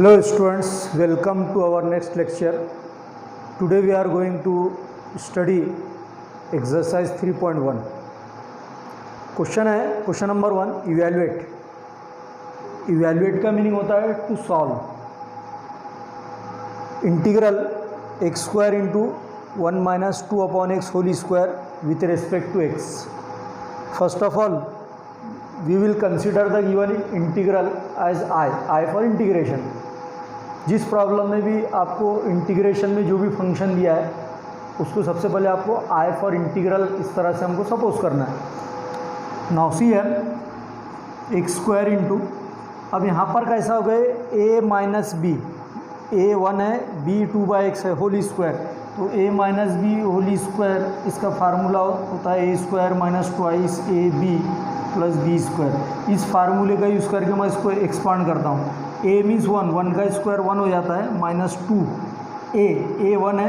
Hello students, welcome to our next lecture. Today we are going to study exercise 3.1. Question है question number 1, evaluate का meaning होता है to solve. Integral x square into 1 minus 2 upon x whole square with respect to x. First of all we will consider the given integral as I for integration। जिस problem में भी आपको integration में जो भी function दिया है उसको सबसे पहले आपको I for इंटीग्रल इस तरह से हमको सपोज करना है। नाउ सी है एक्स स्क्वायर इंटू, अब यहाँ पर कैसा हो गए a माइनस बी, a 1 है b 2/x है होल स्क्वायर, तो a minus b whole square इसका फार्मूला होता है a square minus twice a b plus b square. इस फार्मूले का यूज़ करके मैं इसको एक्सपांड करता हूँ। a मीन्स 1 का स्क्वायर 1 हो जाता है, माइनस 2 a 1 है,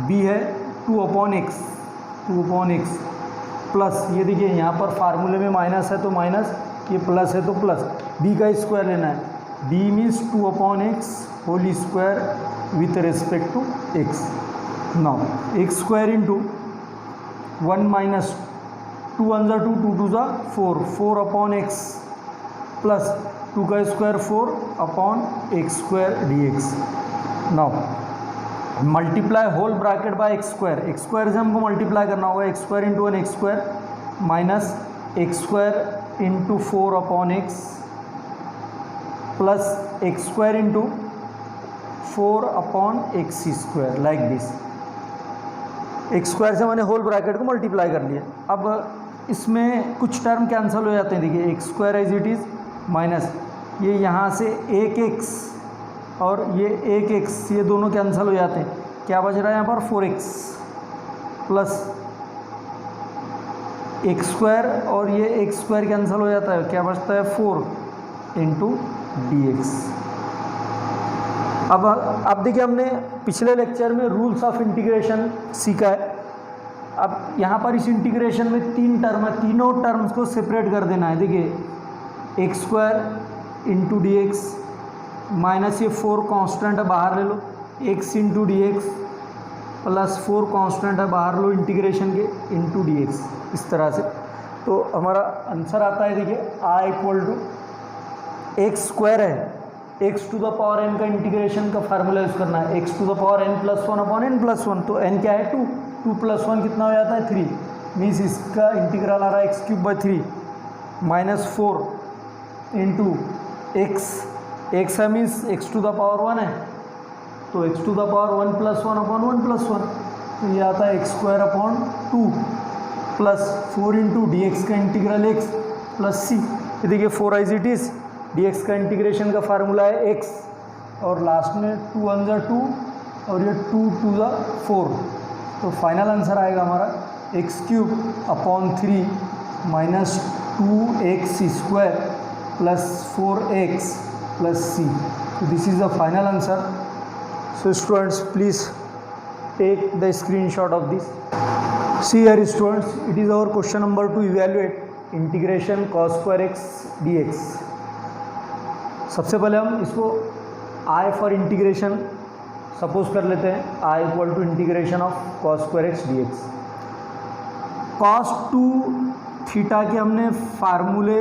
b है 2 अपॉन एक्स प्लस, ये देखिए यहाँ पर फार्मूले में माइनस है तो माइनस, ये प्लस है तो प्लस, b का स्क्वायर लेना है, b means 2 upon x whole square with respect to x. Now x square into 1 minus 2 1 जा 2 2 2 जा 4 अपॉन एक्स प्लस 2 का square 4 upon x square d x. Now multiply whole bracket by x square से हमको multiply करना होगा, x square into 1 x square minus x square into 4 upon x plus x square into 4 upon x square, like this. X square से मैंने whole bracket को multiply कर लिया। अब इसमें कुछ टर्म कैंसिल हो जाते हैं, देखिए x square as it is minus ये यहाँ से एक एक्स और ये एक एक्स, ये दोनों कैंसिल हो जाते हैं। क्या बच रहा है यहाँ पर 4x प्लस एक्स स्क्वायर और ये एक्स स्क्वायर कैंसिल हो जाता है, क्या बचता है 4 इंटू डी एक्स। अब देखिए हमने पिछले लेक्चर में रूल्स ऑफ इंटीग्रेशन सीखा है। अब यहाँ पर इस इंटीग्रेशन में 3 टर्म है, तीनों टर्म्स को सेपरेट कर देना है। देखिए x square into d x minus ये 4 कांस्टेंट है बाहर ले लो, x into d x plus 4 constant है बाहर लो इंटीग्रेशन के इंटू डी एक्स, इस तरह से। तो हमारा आंसर आता है, देखिए I equal to x square है, x to the power n का इंटीग्रेशन का फार्मूला यूज़ करना है, x to the power n plus 1 upon n plus 1, तो एन क्या है 2 प्लस 1 कितना हो जाता है 3, मीन्स इसका इंटीग्रल आ रहा है x cube by 3 minus 4 into x है means x to the power 1 है, तो x to the power 1 plus 1 upon 1 plus 1, तो ये आता है x square upon 2 plus 4 into d x का इंटीग्रल एक्स प्लस सी। ये देखिए 4 as it is, d x का इंटीग्रेशन का फार्मूला है एक्स और लास्ट में 2 1 जा 2 और ये 2 2 जा 4, तो फाइनल आंसर आएगा हमारा x cube upon 3 minus 2x square plus 4x plus C. तो this is the final answer. So students please take the screenshot of this. See here students, it is our question number 2, evaluate integration cos square x d x. सबसे पहले हम इसको I for integration suppose कर लेते हैं, I equal to integration of cos square x d x. cos 2 theta के हमने फार्मूले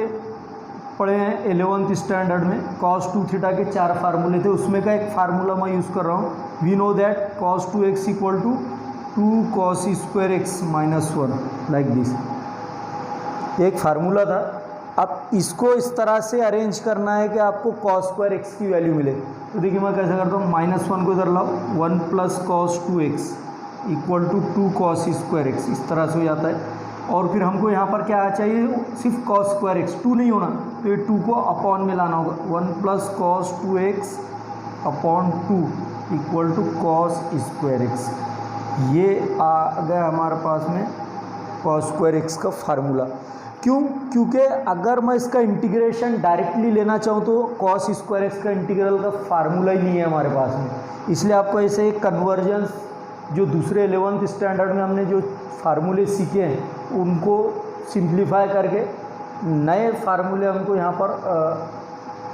पढ़े हैं 11th स्टैंडर्ड में। cos 2 थीटा के 4 फार्मूले थे, उसमें का एक फार्मूला मैं यूज़ कर रहा हूँ। We know that cos 2x equal to 2 cos square x minus 1, like this. एक फार्मूला था। अब इसको इस तरह से अरेंज करना है कि आपको cos स्क्वायर एक्स की वैल्यू मिले। तो देखिए मैं कैसे करता हूँ, -1 को इधर लाओ, 1 plus cos 2x equal to 2 cos square x, इस तरह से हो जाता है। और फिर हमको यहाँ पर क्या चाहिए, सिर्फ cos स्क्वायर एक्स, 2 नहीं होना, तो ये 2 को अपॉन में लाना होगा, 1 plus cos 2x upon 2 equal to cos square x. ये आ गया हमारे पास में cos स्क्वायर एक्स का फार्मूला। क्योंकि अगर मैं इसका इंटीग्रेशन डायरेक्टली लेना चाहूँ तो cos स्क्वायर एक्स का इंटीग्रल का फार्मूला ही नहीं है हमारे पास में, इसलिए आपको ऐसे कन्वर्जेंस जो दूसरे 11th स्टैंडर्ड में हमने जो फार्मूले सीखे हैं उनको सिंप्लीफाई करके नए फार्मूले हमको यहाँ पर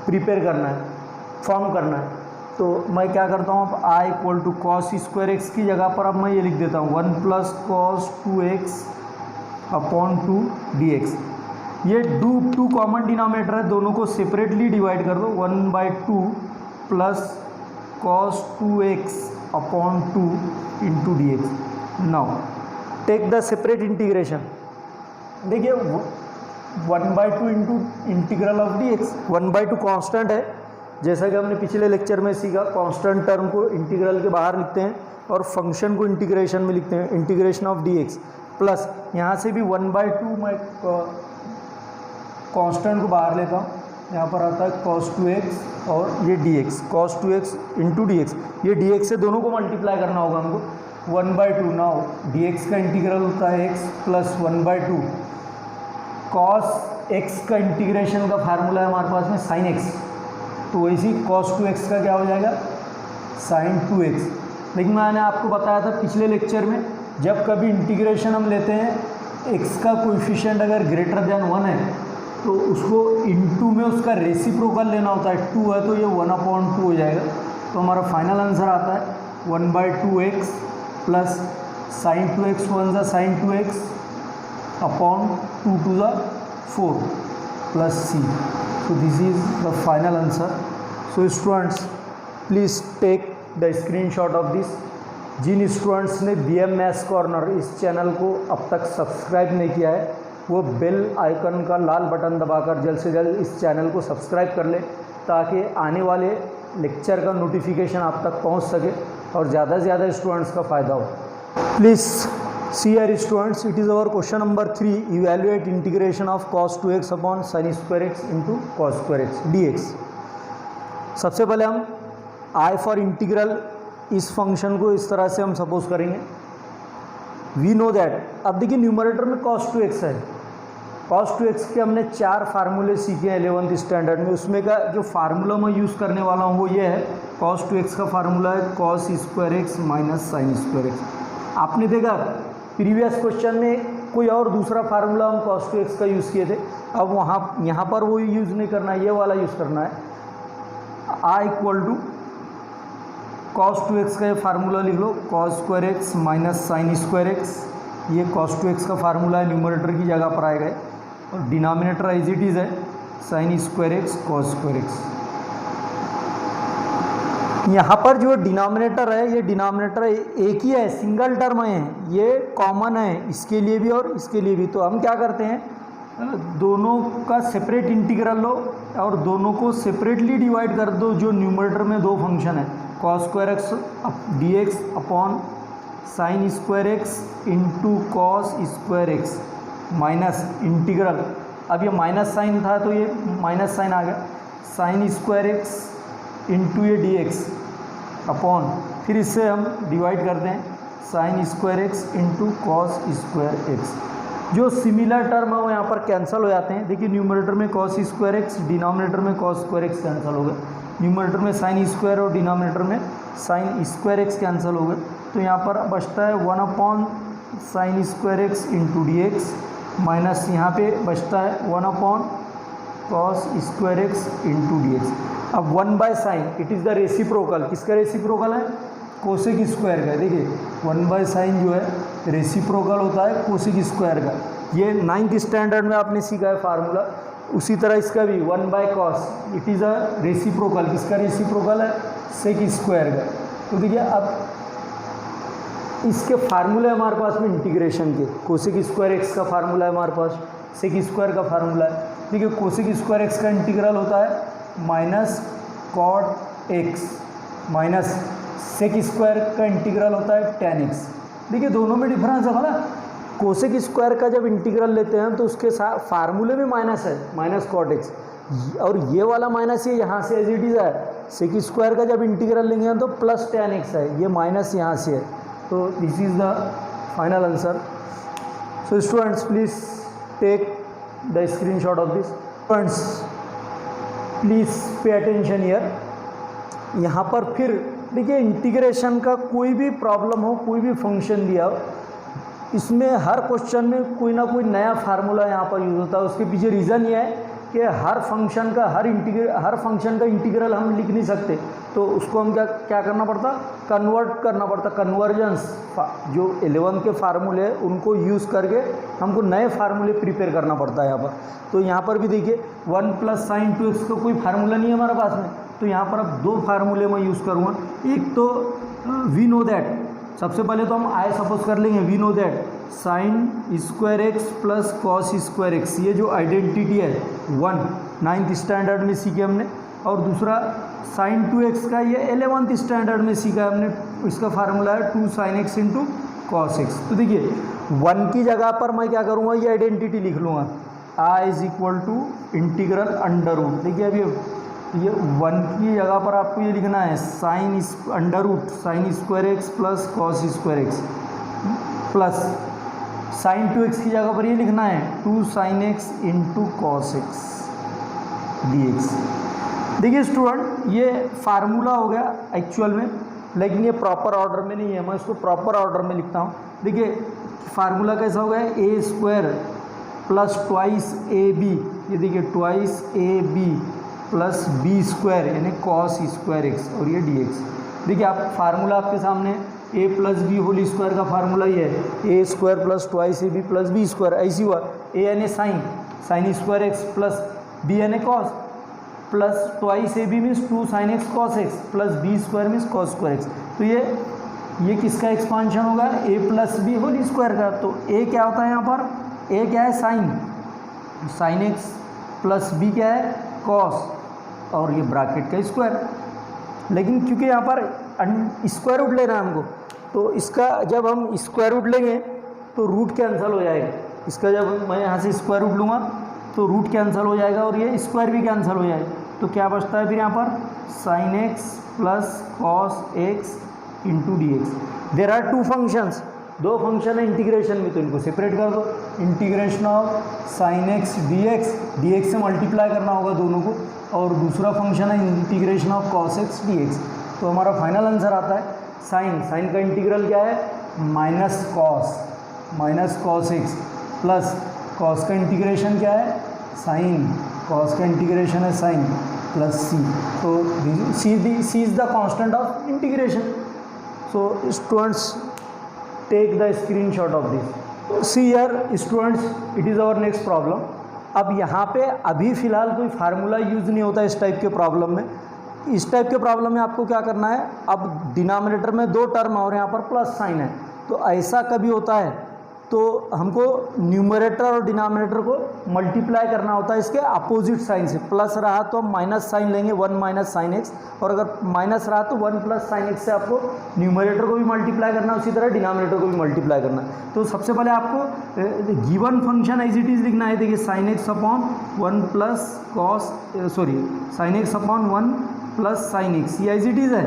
प्रिपेयर करना है, फॉर्म करना है। तो मैं क्या करता हूँ, अब I equal to cos square x की जगह पर अब मैं ये लिख देता हूँ 1 plus cos 2x upon 2 dx। ये टू कॉमन डिनोमिनेटर है, दोनों को सेपरेटली डिवाइड कर दो, 1/2 plus cos 2x upon 2 into dx। Now take the separate integration. देखिए 1/2 into integral of dx, 1/2 constant है, जैसा कि हमने पिछले लेक्चर में सीखा। कांस्टेंट टर्म को इंटीग्रल के बाहर लिखते हैं और फंक्शन को इंटीग्रेशन में लिखते हैं, इंटीग्रेशन ऑफ dx। प्लस यहाँ से भी 1/2 मैं कांस्टेंट को बाहर लेता हूँ, यहाँ पर आता है cos 2x और ये dx, cos 2x into dx। ये dx से दोनों को मल्टीप्लाई करना होगा हमको, 1/2। नाउ dx का इंटीग्रल होता है x प्लस 1/2 cos x का इंटीग्रेशन का फार्मूला है हमारे पास में sin x, तो वैसे cos 2x का क्या हो जाएगा sin 2x। लेकिन मैंने आपको बताया था पिछले लेक्चर में, जब कभी इंटीग्रेशन हम लेते हैं x का कोएफिशिएंट अगर ग्रेटर देन 1 है तो उसको इनटू में उसका रेसिप्रोकल लेना होता है, 2 है तो ये 1/2 हो जाएगा। तो हमारा फाइनल आंसर आता है 1/2x प्लस sin 2x 1 ज़ा sin 2x अपॉन 2 2 ज़ा 4 plus c। So this is the final answer. So students, please take the screenshot of this. जिन स्टूडेंट्स ने BM मैथ्स कॉर्नर इस चैनल को अब तक सब्सक्राइब नहीं किया है, वो बेल आइकन का लाल बटन दबाकर जल्द से जल्द इस चैनल को सब्सक्राइब कर ले, ताकि आने वाले लेक्चर का नोटिफिकेशन आप तक पहुंच सके और ज़्यादा से ज़्यादा स्टूडेंट्स का फ़ायदा हो। Please see here students, it is our question number 3, evaluate integration of cos 2x upon sin square x into cos square x dx। सबसे पहले हम I for इंटीग्रल इस फंक्शन को इस तरह से हम सपोज करेंगे, वी नो दैट। अब देखिए न्यूमरेटर में cos 2x है, cos 2x के हमने 4 फार्मूले सीखे हैं 11th स्टैंडर्ड में। उसमें का जो फार्मूला मैं यूज़ करने वाला हूँ वो ये है, cos 2x का फार्मूला है cos square x minus sine square x. आपने देखा प्रीवियस क्वेश्चन में कोई और दूसरा फार्मूला हम cos 2x का यूज़ किए थे, अब यहाँ पर वो यूज़ नहीं करना है, ये वाला यूज़ करना है। I equal to cos 2x का ये फार्मूला लिख लो, cos square x minus sine square x. ये cos 2x का फार्मूला है, न्यूमरेटर की जगह पर आएगा, और डिनोमिनेटर एज इट इज़ है sine square x cos square x. यहाँ पर जो डिनोमिनेटर है, ये डिनोमिनेटर एक ही है, सिंगल टर्म है, ये कॉमन है इसके लिए भी और इसके लिए भी। तो हम क्या करते हैं, दोनों का सेपरेट इंटीग्रल लो और दोनों को सेपरेटली डिवाइड कर दो। जो न्यूमरेटर में दो फंक्शन है, cos square x dx upon sine square x into cos square x minus integral, अब ये माइनस साइन था तो ये माइनस साइन आ गया, साइन स्क्वायर एक्स इंटू ये dx अपॉन, फिर इससे हम डिवाइड करते हैं sine square x into cos square x. जो सिमिलर टर्म है वो यहाँ पर कैंसिल हो जाते हैं। देखिए न्यूमरेटर में cos स्क्वायर एक्स, डिनोमिनेटर में cos स्क्वायर एक्स कैंसिल हो गए, न्यूमरेटर में साइन स्क्वायर और डिनोमिनेटर में साइन स्क्वायर एक्स कैंसिल हो गए। तो यहाँ पर बचता है 1 upon sine square x into dx minus यहाँ पे बचता है 1 upon cos square x into dx। अब 1 by sine, it is the reciprocal, किसका रेसिप्रोकल है, कोसेक स्क्वायर का। देखिए 1 बाय साइन जो है रेसिप्रोकल होता है कोसेक स्क्वायर का। ये 9th स्टैंडर्ड में आपने सीखा है फार्मूला। उसी तरह इसका भी 1 by cos, it is a reciprocal, किसका रेसिप्रोकल है, सेक स्क्वायर का। तो देखिए अब इसके फार्मूले हमारे पास में इंटीग्रेशन के, कोसेक स्क्वायर एक्स का फार्मूला है हमारे पास, सेक स्क्वायर का फार्मूला है। देखिए कोसेक स्क्वायर एक्स का इंटीग्रल होता है minus cot x, minus sec square का इंटीग्रल होता है tan x। देखिए दोनों में डिफरेंस है ना, कोसेक स्क्वायर का जब इंटीग्रल लेते हैं तो उसके साथ फार्मूले में माइनस है, माइनस कॉट एक्स, और ये वाला माइनस ये यहाँ से एज इट इज़ है। सेक स्क्वायर का जब इंटीग्रल लेंगे तो प्लस tan x है, ये माइनस यहाँ से है। तो this is the final answer. So students please take the screenshot of this. Students please pay attention here. यहाँ पर फिर देखिए इंटीग्रेशन का कोई भी प्रॉब्लम हो, कोई भी फंक्शन दिया हो, इसमें हर क्वेश्चन में कोई ना कोई नया फार्मूला यहाँ पर यूज़ होता है। उसके पीछे रीज़न ये है कि हर फंक्शन का इंटीग्रल हम लिख नहीं सकते, तो उसको हम क्या करना पड़ता, कन्वर्ट करना पड़ता। कन्वर्जेंस जो 11 के फार्मूले हैं उनको यूज़ करके हमको नए फार्मूले प्रिपेयर करना पड़ता है यहाँ पर। तो यहाँ पर भी देखिए 1 + sin 2x का कोई फार्मूला नहीं है हमारे पास में, तो यहाँ पर अब दो फार्मूले मैं यूज़ करूँगा। एक तो वी नो दैट, सबसे पहले तो हम आई सपोज कर लेंगे, we know that sin² x + cos² x, ये जो आइडेंटिटी है 9th स्टैंडर्ड में सीखे हमने। और दूसरा sin 2x का ये 11th स्टैंडर्ड में सीखा हमने, इसका फार्मूला है 2 sin x × cos x। तो देखिए 1 की जगह पर मैं क्या करूँगा, ये आइडेंटिटी लिख लूँगा, I = इंटीग्रल अंडर रूट। देखिए अभी ये 1 की जगह पर आपको ये लिखना है sin² x + cos² x plus sin 2x की जगह पर ये लिखना है 2 sin x × cos x dx। देखिए स्टूडेंट, ये फार्मूला हो गया एक्चुअल में, लेकिन ये प्रॉपर ऑर्डर में नहीं है, मैं इसको प्रॉपर ऑर्डर में लिखता हूँ। देखिए फार्मूला कैसा हो गया, a² + 2ab, ये देखिए 2ab + b² यानी cos² x और ये dx। देखिए आप फार्मूला आपके सामने a + b होल स्क्वायर का फार्मूला ये है, a² + 2ab + b², ऐसी हुआ a यानी sin² x प्लस b यानी cos plus 2ab means 2 sin x cos x plus b² means cos² x। तो ये किसका एक्सपांशन होगा, a + b होल स्क्वायर का। तो a क्या होता है यहाँ पर, a क्या है sin x प्लस b क्या है cos, और ये ब्रैकेट का स्क्वायर। लेकिन क्योंकि यहाँ पर स्क्वायर रूट लेना है हमको, तो इसका जब हम स्क्वायर रूट लेंगे तो रूट कैंसिल हो जाएगा। इसका जब मैं यहाँ से स्क्वायर रूट लूँगा तो रूट कैंसिल हो जाएगा और ये स्क्वायर भी कैंसिल हो जाएगा। तो क्या बचता है फिर यहाँ पर sin x + cos x × dx। There are 2 functions, 2 function है इंटीग्रेशन में, तो इनको सेपरेट कर दो। Integration of sin x dx से मल्टीप्लाई करना होगा दोनों को, और दूसरा फंक्शन है integration of cos x dx। तो हमारा फाइनल आंसर आता है साइन का इंटीग्रल क्या है, -cos x प्लस cos का इंटीग्रेशन क्या है sin, cos का इंटीग्रेशन है sin प्लस c। तो c is the constant of integration. So students take the screenshot of this. See here students, it is our next problem. अब यहाँ पे अभी फ़िलहाल कोई फार्मूला यूज़ नहीं होता इस टाइप के प्रॉब्लम में। इस टाइप के प्रॉब्लम में आपको क्या करना है, अब डिनोमिनेटर में 2 टर्म और यहाँ पर प्लस साइन है, तो ऐसा कभी होता है तो हमको न्यूमरेटर और डिनोमिनेटर को मल्टीप्लाई करना होता है इसके अपोजिट साइन से। प्लस रहा तो हम माइनस साइन लेंगे, 1 - sin x, और अगर माइनस रहा तो 1 + sin x से आपको न्यूमरेटर को भी मल्टीप्लाई करना है, उसी तरह डिनोमिनेटर को भी मल्टीप्लाई करना है। तो सबसे पहले आपको given function as it is लिखना है। देखिए sin x / 1 + sin x, ये एज इट इज़ है।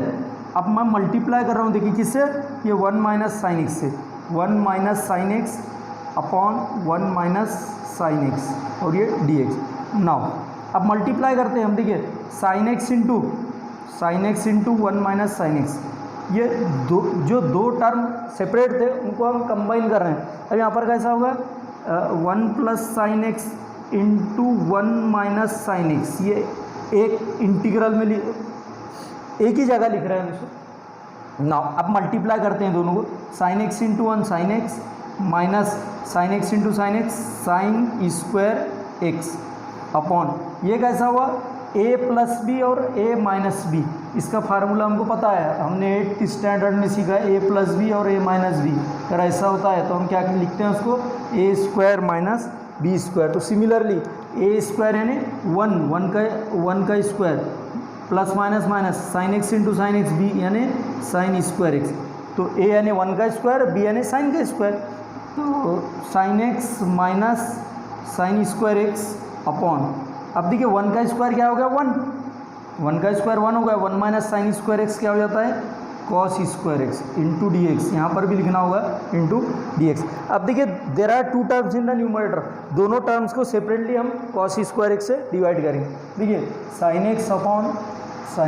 अब मैं मल्टीप्लाई कर रहा हूँ, देखिए किससे, ये 1 - sin x से, 1 - sin x / 1 - sin x और ये dx। नाउ अब मल्टीप्लाई करते हैं हम। देखिए sin x × 1 - sin x, ये जो दो टर्म सेपरेट थे उनको हम कंबाइन कर रहे हैं। अब यहाँ पर कैसा होगा, 1 + sin x × 1 - sin x, ये एक इंटीग्रल में एक ही जगह लिख रहे हैं इसको। नाउ अब मल्टीप्लाई करते हैं दोनों को, sin x × 1 sin x minus sin x × sin x sin² x upon, ये कैसा हुआ, a + b और a - b। इसका फार्मूला हमको पता है, हमने 8th स्टैंडर्ड में सीखा है, a + b और a - b। अगर ऐसा होता है तो हम क्या लिखते हैं उसको, a² - b²। तो सिमिलरली a² यानी 1 का square plus minus sin x × sin x, b यानी sin² x। तो a यानी 1 का स्क्वायर, b यानी sin का स्क्वायर। तो sin x - sin² x upon, अब देखिए 1 का स्क्वायर क्या हो गया, 1 का स्क्वायर 1 हो गया, 1 - sin² x क्या हो जाता है, cos² x × dx। यहाँ पर भी लिखना होगा × dx। अब देखिए there are 2 terms in the numerator, दोनों टर्म्स को सेपरेटली हम cos² x से डिवाइड करेंगे। देखिए sin x / cos² x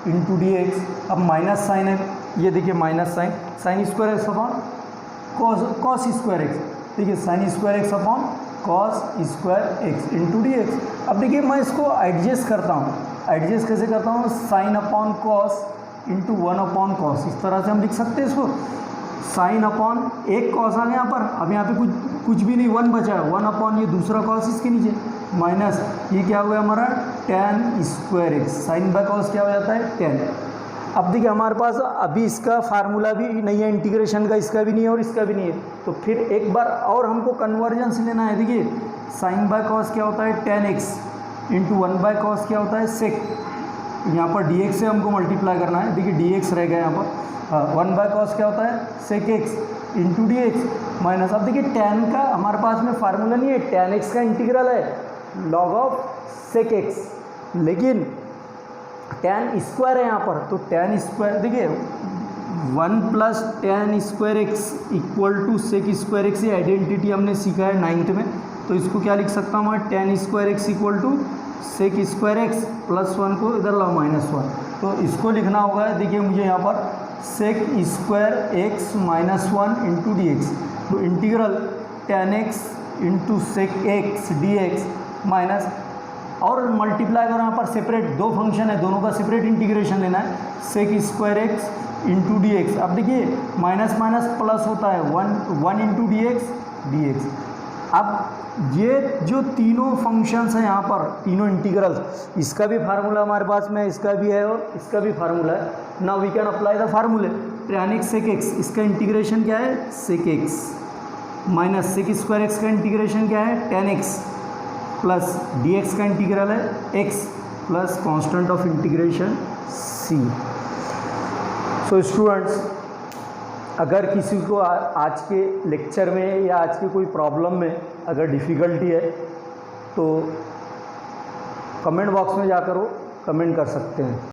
× dx। अब माइनस साइन है, ये देखिए minus sin² x / cos² x। देखिए sin² x / cos square x into d x. अब देखिए मैं इसको एडजस्ट करता हूँ, एडजस्ट कैसे करता हूँ, sine upon cos into 1 upon cos, इस तरह से हम लिख सकते हैं इसको। साइन अपॉन एक कॉस आ गया यहाँ पर, अब यहाँ पे कुछ भी नहीं, 1 बचा है, 1 अपॉन ये दूसरा कॉस इसके नीचे माइनस ये क्या हो गया हमारा tan square x, sine by cos क्या हो जाता है 10। अब देखिए हमारे पास अभी इसका फार्मूला भी नहीं है इंटीग्रेशन का, इसका भी नहीं है और इसका भी नहीं है, तो फिर एक बार और हमको कन्वर्जेंस लेना है। देखिए साइन बाय कॉस क्या होता है tan x into 1 bye cos क्या होता है सेक, यहाँ पर dx से हमको मल्टीप्लाई करना है। देखिए dx रह गया यहाँ पर, 1 बाय कॉस क्या होता है सेक x into d x minus, अब देखिए tan का हमारे पास में फार्मूला नहीं है, tan x का इंटीग्रल है लॉग ऑफ सेक x, लेकिन tan स्क्वायर है यहाँ पर, तो tan स्क्वायर देखिए 1 plus tan square x equal to sec square x, ये आइडेंटिटी हमने सीखा है 9th में, तो इसको क्या लिख सकता हूँ मैं, tan square x equal to sec square x plus 1 को इधर लाओ -1, तो इसको लिखना होगा। देखिए मुझे यहाँ पर sec square x minus 1 into d x, तो integral tan x into sec x d x minus, और मल्टीप्लाई करो यहाँ पर सेपरेट, दो फंक्शन है दोनों का सेपरेट इंटीग्रेशन लेना है, sec square x into d x. अब देखिए माइनस माइनस प्लस होता है 1 इंटू डी एक्स। अब ये जो तीनों फंक्शंस हैं यहाँ पर, तीनों इंटीग्रल्स, इसका भी फार्मूला हमारे पास में, इसका भी है और इसका भी फार्मूला है। Now we can apply the formulae, tan x sec x, इसका इंटीग्रेशन क्या है sec x, minus sec square x का इंटीग्रेशन क्या है tan x, plus d x का इंटीग्रल है x, plus constant of integration c। So students, अगर किसी को आज के लेक्चर में या आज के कोई प्रॉब्लम में अगर डिफ़िकल्टी है तो कमेंट बॉक्स में जाकर वो कमेंट कर सकते हैं।